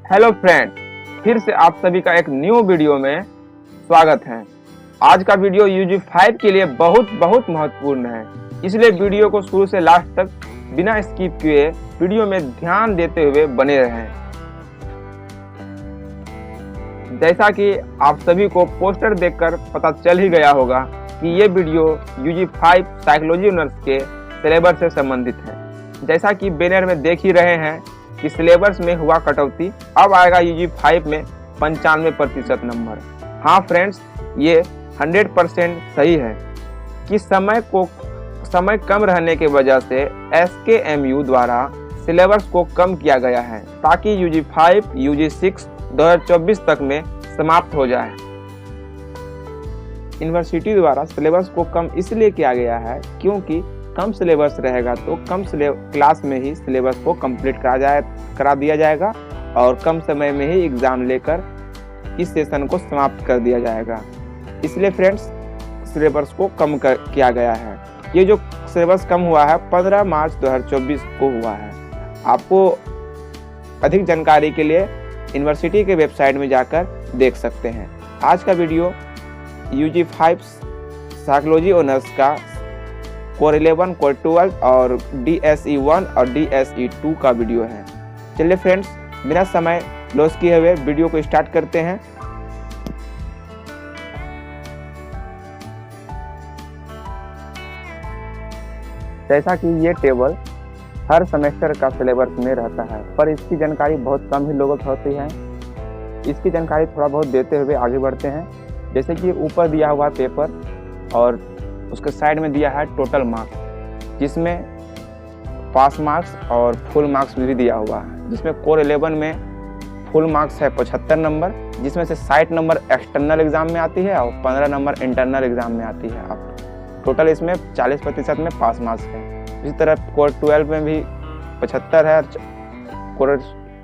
Hello friend, फिर से आप सभी का एक न्यू वीडियो में स्वागत है। आज का वीडियो UG5 के लिए बहुत बहुत महत्वपूर्ण है, इसलिए वीडियो को शुरू से लास्ट तक बिना स्किप किए वीडियो में ध्यान देते हुए बने रहें। जैसा कि आप सभी को पोस्टर देखकर पता चल ही गया होगा कि ये वीडियो UG5 साइकोलॉजी ऑनर्स के सिलेबस से संबंधित है। जैसा कि बैनर में देख ही रहे हैं कि सिलेबस में हुआ कटौती, अब आएगा UG5 में 95% नंबर। हाँ फ्रेंड्स, ये 100% सही है कि समय कम रहने की वजह से SKMU द्वारा सिलेबस को कम किया गया है ताकि UG5 UG6 2024 तक में समाप्त हो जाए। यूनिवर्सिटी द्वारा सिलेबस को कम इसलिए किया गया है क्योंकि कम सिलेबस रहेगा तो कम क्लास में ही सिलेबस को कंप्लीट करा दिया जाएगा और कम समय में ही एग्ज़ाम लेकर इस सेशन को समाप्त कर दिया जाएगा। इसलिए फ्रेंड्स, सिलेबस को कम किया गया है। ये जो सिलेबस कम हुआ है 15 मार्च 2024 को हुआ है। आपको अधिक जानकारी के लिए यूनिवर्सिटी के वेबसाइट में जाकर देख सकते हैं। आज का वीडियो UG5 साइकोलॉजी ऑनर्स का कोर 11, कोर 12 और DSE1 और DSE2 का वीडियो है। चलिए फ्रेंड्स, बिना समय लॉस किए हुए वीडियो को स्टार्ट करते हैं। जैसा कि ये टेबल हर सेमेस्टर का सिलेबस में रहता है, पर इसकी जानकारी बहुत कम ही लोगों को होती है। इसकी जानकारी थोड़ा बहुत देते हुए आगे बढ़ते हैं। जैसे कि ऊपर दिया हुआ पेपर और उसके साइड में दिया है टोटल मार्क्स, जिसमें पास मार्क्स और फुल मार्क्स भी दिया हुआ है। जिसमें कोर 11 में फुल मार्क्स है 75 नंबर, जिसमें से 60 नंबर एक्सटर्नल एग्जाम में आती है और 15 नंबर इंटरनल एग्जाम में आती है। अब टोटल इसमें 40% में पास मार्क्स है। इसी तरह कोर 12 में भी 75 है, कोर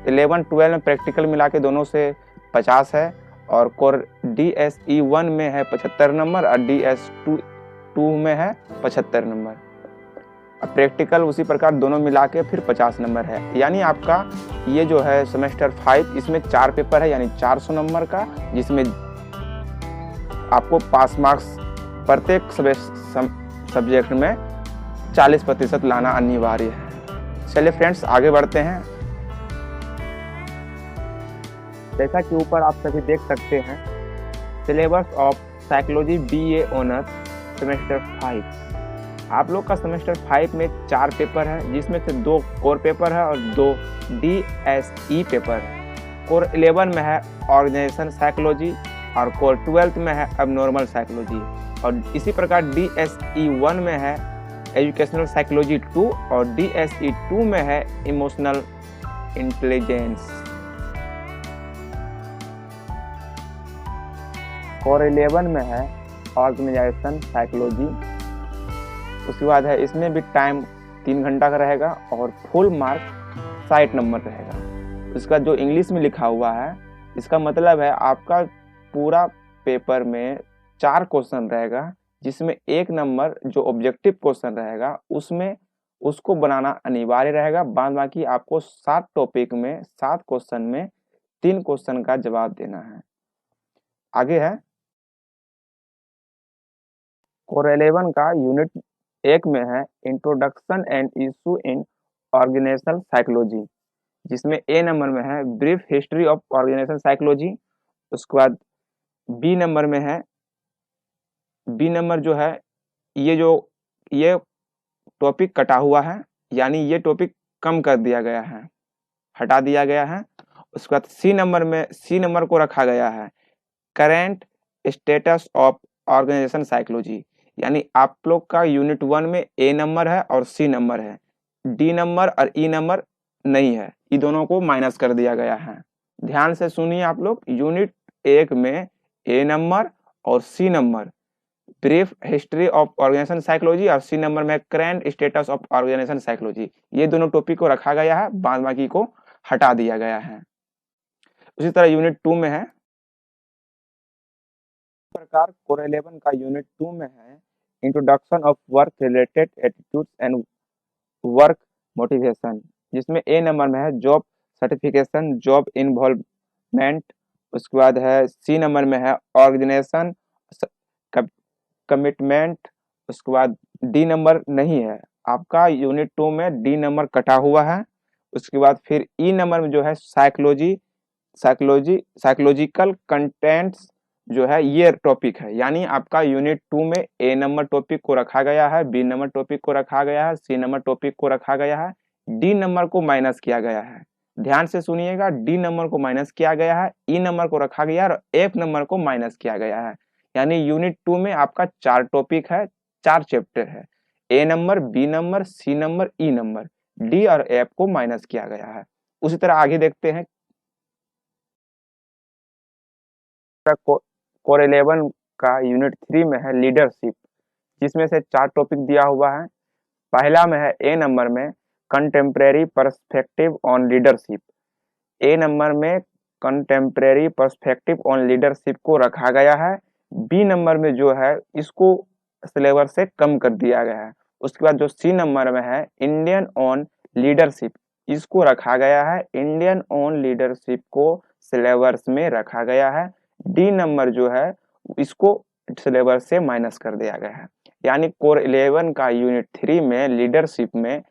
11, 12 में प्रैक्टिकल मिला के दोनों से 50 है और कोर DSE1 में है 75 नंबर और DS2 में है 75 नंबर। अब प्रैक्टिकल उसी प्रकार दोनों मिला के फिर 50 नंबर है। यानी आपका ये जो है सेमेस्टर 5, इसमें 4 पेपर है यानी 400 नंबर का, जिसमें आपको पास मार्क्स प्रत्येक सब्जेक्ट में 40% लाना अनिवार्य है। चलिए फ्रेंड्स, आगे बढ़ते हैं। जैसा कि ऊपर आप सभी देख सकते हैं, syllabus of psychology BA honours semester 5। आप लोग का सेमेस्टर 5 में 4 पेपर है, जिसमें से 2 कोर पेपर है और 2 DSE पेपर है। कोर 11 में है ऑर्गेनाइजेशन साइकोलॉजी और कोर 12 में है एबनॉर्मल साइकोलॉजी और इसी प्रकार DSE1 में है एजुकेशनल साइकोलॉजी 2 और DSE2 में है इमोशनल इंटेलिजेंस। कोर 11 में है ऑर्गेनाइजेशन साइकोलॉजी। उसके बाद है इसमें भी टाइम 3 घंटा का रहेगा और फुल मार्क 60 नंबर रहेगा। इसका जो इंग्लिश में लिखा हुआ है, इसका मतलब है आपका पूरा पेपर में 4 क्वेश्चन रहेगा, जिसमें 1 नंबर जो ऑब्जेक्टिव क्वेश्चन रहेगा उसमें उसको बनाना अनिवार्य रहेगा। बाद बाकी आपको 7 टॉपिक में 7 क्वेश्चन में 3 क्वेश्चन का जवाब देना है। आगे है कोर 11 का यूनिट 1 में है introduction and issue in organisational psychology, जिसमें A नंबर में है brief history of organisational psychology. उसके बाद B नंबर में है, B नंबर जो है ये टॉपिक कटा हुआ है, यानी ये टॉपिक कम कर दिया गया है, हटा दिया गया है। उसके बाद C नंबर को रखा गया है current status of organisation psychology, यानी आप लोग का यूनिट 1 में A नंबर है और C नंबर है, D नंबर और E नंबर नहीं है। ये दोनों को माइनस कर दिया गया है। ध्यान से सुनिए आप लोग, यूनिट 1 में A नंबर और C number brief history of organisation psychology और C नंबर में current status of organisation psychology, ये दोनों टॉपिक को रखा गया है, बाद बाकी को हटा दिया गया है। उसी तरह यूनिट 2 में है प्रकार कोर 11 का यूनिट 2 में है introduction of work related attitudes and work motivation, जिसमें A नंबर में है जॉब सर्टिफिकेशन, जॉब इन्वॉल्वमेंट। उसके बाद है सी नंबर में है ऑर्गेनाइजेशन, कमिटमेंट। उसके बाद डी नंबर नहीं है आपका, यूनिट 2 में डी नंबर कटा हुआ है। उसके बाद फिर ई नंबर में जो है साइकोलॉजिकल कंटेंट्स जो है ये टॉपिक है, यानी आपका यूनिट 2 में ए नंबर टॉपिक को रखा गया है, बी नंबर टॉपिक को रखा गया है, सी नंबर टॉपिक को रखा गया है, डी नंबर को माइनस किया गया है। ध्यान से सुनिएगा, डी नंबर को माइनस किया गया है, ई नंबर को रखा गया है और एफ नंबर को माइनस किया गया है। यानी यूनिट 2 में आपका 4 टॉपिक है, 4 चैप्टर है। A number, B number, C number, E number, D और एफ को माइनस किया गया है। उसी तरह आगे देखते हैं कोर 11 का यूनिट 3 में है लीडरशिप, जिसमें से 4 टॉपिक दिया हुआ है। पहला में है ए नंबर में contemporary perspective on leadership. A number में कंटेम्प्रेरी पर्सपेक्टिव ऑन लीडरशिप को रखा गया है। बी नंबर में जो है इसको सिलेबस से कम कर दिया गया है। उसके बाद जो सी नंबर में है इंडियन ऑन लीडरशिप, इसको रखा गया है। इंडियन ऑन लीडरशिप को सिलेबस में रखा गया है। डी नंबर जो है इसको सिलेबस से माइनस कर दिया गया है। यानी कोर 11 का यूनिट 3 में लीडरशिप में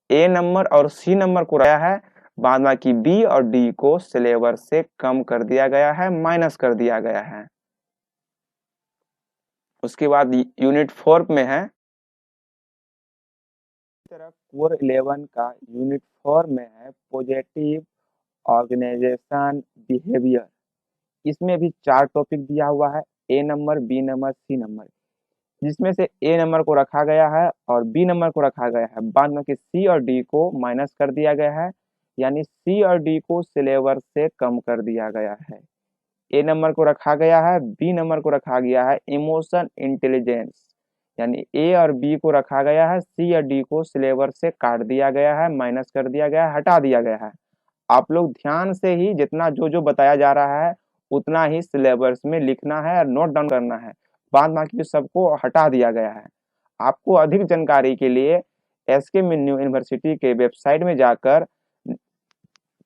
ए नंबर और सी नंबर को रखा है, बाद बाकी बी और डी को सिलेबस से कम कर दिया गया है, माइनस कर दिया गया है। उसके बाद यूनिट 4 में है कोर 11 का यूनिट 4 में है पॉजिटिव ऑर्गेनाइजेशन बिहेवियर। इसमें भी 4 टॉपिक दिया हुआ है, A number, B number, C number, जिसमें से ए नंबर को रखा गया है और बी नंबर को रखा गया है, बाद में सी और डी को माइनस कर दिया गया है। यानी सी और डी को सिलेबस से कम कर दिया गया है। ए नंबर को रखा गया है, बी नंबर को रखा गया है इमोशन इंटेलिजेंस, यानी ए और बी को रखा गया है, सी और डी को सिलेबस से काट दिया गया है, माइनस कर दिया गया है, हटा दिया गया है। आप लोग ध्यान से ही जितना जो जो बताया जा रहा है उतना ही सिलेबस में लिखना है और नोट डाउन करना है, बाद बाकी सबको हटा दिया गया है। आपको अधिक जानकारी के लिए एसके मेन्यू यूनिवर्सिटी के वेबसाइट में जाकर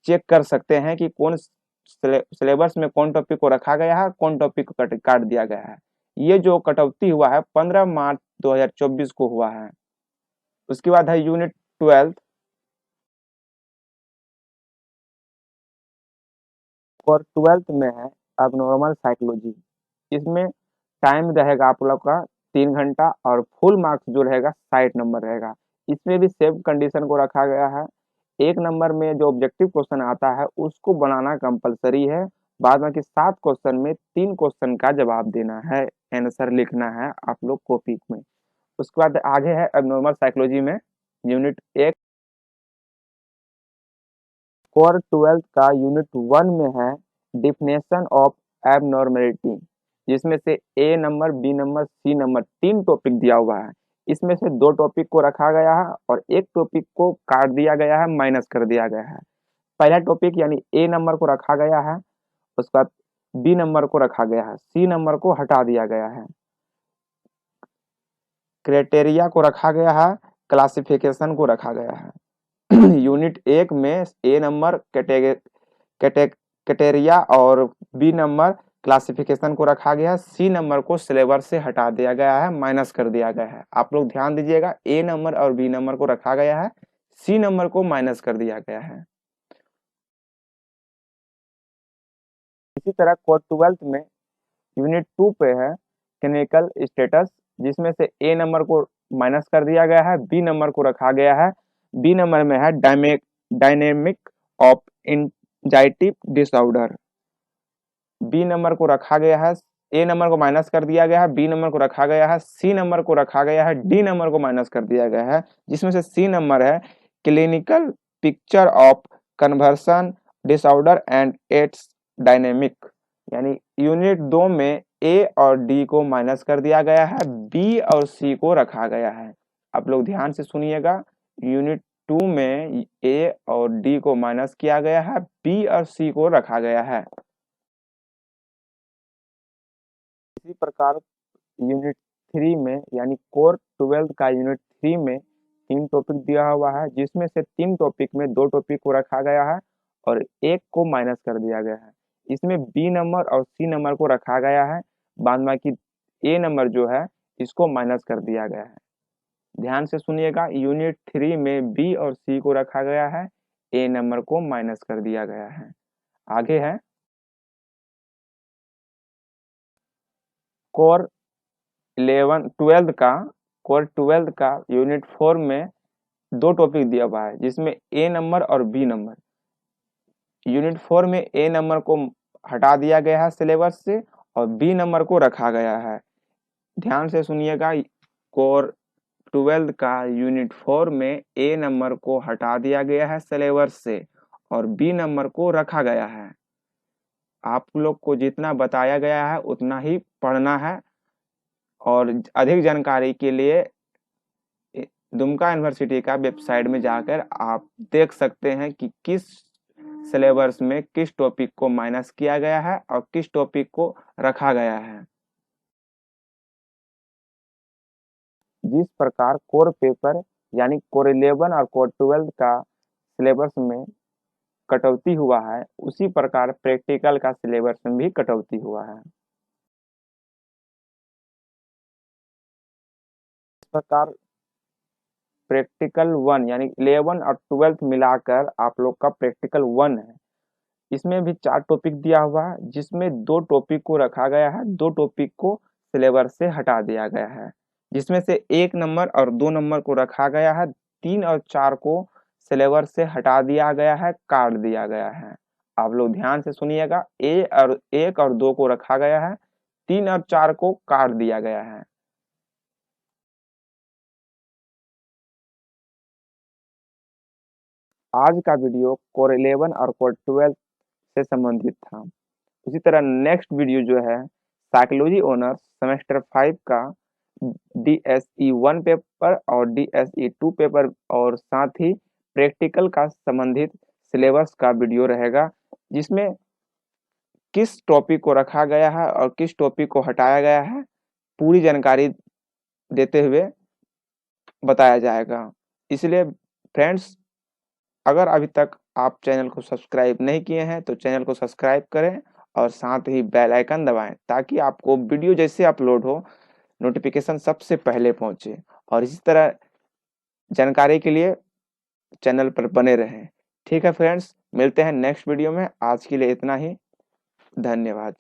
चेक कर सकते हैं कि कौन सिलेबस में कौन टॉपिक को रखा गया है, कौन टॉपिक को काट दिया गया है। ये जो कटौती हुआ है 15 मार्च 2024 को हुआ है। उसके बाद है यूनिट 12 और 12th में है एबनॉर्मल साइकोलॉजी। इसमें टाइम रहेगा आप लोग का 3 घंटा और फुल मार्क्स जो रहेगा 60 नंबर रहेगा। इसमें भी सेम कंडीशन को रखा गया है। एक नंबर में जो ऑब्जेक्टिव क्वेश्चन आता है उसको बनाना कंपलसरी है, बाद में 7 क्वेश्चन में 3 क्वेश्चन का जवाब देना है, आंसर लिखना है आप लोग कॉपी में। उसके बाद आगे है एबनॉर्मल साइकोलॉजी में यूनिट 1। कोर 12 का यूनिट 1 में है डिफिनेशन ऑफ एबनॉर्मेलिटी, जिसमें से A number, B number, C number 3 topic दिया हुआ है। इसमें से 2 टॉपिक को रखा गया है और एक टॉपिक को काट दिया गया है, माइनस कर दिया गया है। पहला टॉपिक यानी ए नंबर को रखा गया है, उसके बाद बी नंबर को रखा गया है, सी नंबर को हटा दिया गया है। क्राइटेरिया को रखा गया है, क्लासिफिकेशन को रखा गया है। यूनिट 1 में ए नंबर कैटेरिया और बी नंबर क्लासिफिकेशन को रखा गया है, सी नंबर को सिलेबस से हटा दिया गया है, माइनस कर दिया गया है। आप लोग ध्यान दीजिएगा, ए नंबर और बी नंबर को रखा गया है, सी नंबर को माइनस कर दिया गया है। इसी तरह कोर 12 में यूनिट 2 पे है क्लिनिकल स्टेटस, जिसमें से ए नंबर को माइनस कर दिया गया है, बी नंबर को रखा गया है। बी नंबर में है dynamic of anxiety disorder. B number को रखा गया है, ए नंबर को माइनस कर दिया गया है, बी नंबर को रखा गया है, सी नंबर को रखा गया है, डी नंबर को माइनस कर दिया गया है, जिसमें से सी नंबर है clinical picture of conversion disorder and it's dynamic. यानी यूनिट 2 में ए और डी को माइनस कर दिया गया है, बी और सी को रखा गया है। आप लोग ध्यान से सुनिएगा, यूनिट 2 में ए और डी को माइनस किया गया है, बी और सी को रखा गया है। इसी प्रकार यूनिट 3 में यानी कोर 12 का यूनिट 3 में 3 टॉपिक दिया हुआ है, जिसमें से 3 टॉपिक में 2 टॉपिक को रखा गया है और 1 को माइनस कर दिया गया है। इसमें बी नंबर और सी नंबर को रखा गया है, बाद बाकी ए नंबर जो है इसको माइनस कर दिया गया है। ध्यान से सुनिएगा, यूनिट 3 में बी और सी को रखा गया है, ए नंबर को माइनस कर दिया गया है। आगे है कोर 12 का यूनिट 4 में 2 टॉपिक दिया हुआ है, जिसमें ए नंबर और बी नंबर। यूनिट 4 में ए नंबर को हटा दिया गया है सिलेबस से और बी नंबर को रखा गया है। ध्यान से सुनिएगा, कोर 12 का यूनिट 4 में ए नंबर को हटा दिया गया है सिलेबस से और बी नंबर को रखा गया है। आप लोग को जितना बताया गया है उतना ही पढ़ना है और अधिक जानकारी के लिए दुमका यूनिवर्सिटी का वेबसाइट में जाकर आप देख सकते हैं कि किस सिलेबस में किस टॉपिक को माइनस किया गया है और किस टॉपिक को रखा गया है। जिस प्रकार कोर पेपर यानी कोर 11 और कोर 12 का सिलेबस में कटौती हुआ है, उसी प्रकार प्रैक्टिकल का सिलेबस में भी कटौती हुआ है। इस प्रकार प्रैक्टिकल 1 यानी 11 और 12 मिलाकर आप लोग का प्रैक्टिकल 1 है। इसमें भी 4 टॉपिक दिया हुआ है, जिसमें 2 टॉपिक को रखा गया है, 2 टॉपिक को सिलेबस से हटा दिया गया है, जिसमें से 1 नंबर और 2 नंबर को रखा गया है, 3 और 4 को सिलेबस से हटा दिया गया है, काट दिया गया है। आप लोग ध्यान से सुनिएगा, 1 और 2 को रखा गया है, 3 और 4 को काट दिया गया है। आज का वीडियो कोर 11 और कोर 12 से संबंधित था। उसी तरह नेक्स्ट वीडियो जो है साइकोलॉजी ऑनर्स सेमेस्टर 5 का DSE 1 पेपर और DSE 2 पेपर और साथ ही प्रैक्टिकल का संबंधित सिलेबस का वीडियो रहेगा, जिसमें किस टॉपिक को रखा गया है और किस टॉपिक को हटाया गया है पूरी जानकारी देते हुए बताया जाएगा। इसलिए फ्रेंड्स, अगर अभी तक आप चैनल को सब्सक्राइब नहीं किए हैं तो चैनल को सब्सक्राइब करें और साथ ही बेल आइकन दबाएं, ताकि आपको वीडियो जैसे अपलोड हो नोटिफिकेशन सबसे पहले पहुंचे। और इसी तरह जानकारी के लिए चैनल पर बने रहें। ठीक है फ्रेंड्स, मिलते हैं नेक्स्ट वीडियो में। आज के लिए इतना ही, धन्यवाद।